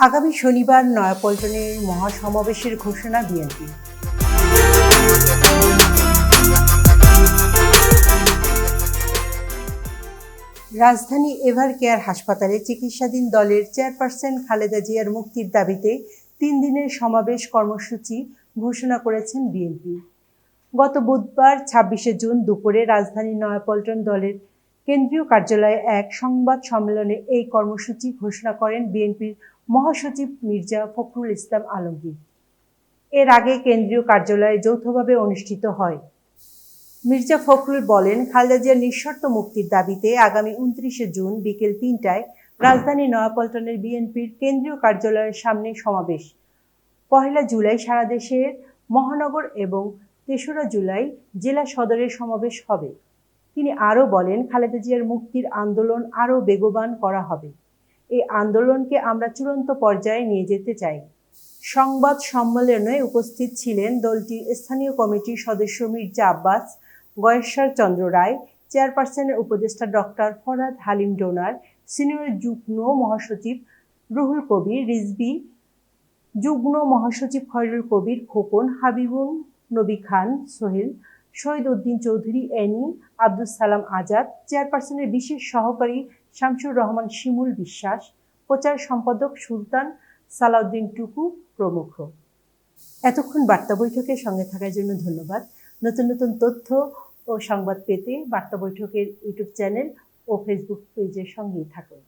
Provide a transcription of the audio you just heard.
আগামী শনিবার নয়াপল্টনের মহাসমাবেশের ঘোষণা বিএনপির। রাজধানী এভারকেয়ার হাসপাতালে চিকিৎসাধীন দলের চেয়ারপারসন খালেদা জিয়ার মুক্তির দাবিতে 3 দিনের সমাবেশ কর্মসূচি ঘোষণা করেছেন বিএনপি। গত বুধবার 26শে জুন দুপুরে রাজধানীর নয়াপল্টন দলের কেন্দ্রীয় কার্যালয়ে এক সংবাদ সম্মেলনে এই কর্মসূচি ঘোষণা করেন বিএনপির মহাসচিব মির্জা ফখরুল ইসলাম আলমগীর। এর আগে কেন্দ্রীয় কার্যালয়ে যৌথভাবে অনুষ্ঠিত হয়। মির্জা ফখরুল বলেন, খালেদা জিয়ার নিঃশর্ত মুক্তির দাবিতে আগামী 29শে জুন বিকেল 3টায় রাজধানীর নয়াপল্টনের বিএনপির কেন্দ্রীয় কার্যালয়ের সামনে সমাবেশ। 1 জুলাই সারা দেশের মহানগর এবং 3রা জুলাই জেলা সদরে সমাবেশ হবে। তিনি আরও বলেন, খালেদা জিয়ার মুক্তির আন্দোলন আরও বেগবান করা হবে। এই আন্দোলনকে আমরা চূড়ান্ত পর্যায়ে নিয়ে যেতে চাই। সংবাদ সম্মেলনে উপস্থিত ছিলেন দলটির স্থানীয় কমিটির সদস্য মির্জা আব্বাস, গয়েশ্বর চন্দ্র রায়, চেয়ারপারসনের উপদেষ্টা ডক্টর ফরহাদ হালিম ডোনার, সিনিয়র যুগ্ম মহাসচিব রুহুল কবির রিজভী, যুগ্ম মহাসচিব খয়রুল কবির খোকন, হাবিবুন নবী খান সোহেল, শহীদ উদ্দিন চৌধুরী এনি, আব্দুস সালাম আজাদ, চেয়ারপারসনের বিশেষ সহকারী শামসুর রহমান শিমুল বিশ্বাস, প্রচার সম্পাদক সুলতান সালাউদ্দিন টুকু প্রমুখ। এতক্ষণ বার্তা বৈঠকের সঙ্গে থাকার জন্য ধন্যবাদ। নতুন নতুন তথ্য ও সংবাদ পেতে বার্তা বৈঠকের ইউটিউব চ্যানেল ও ফেসবুক পেজের সঙ্গেই থাকুন।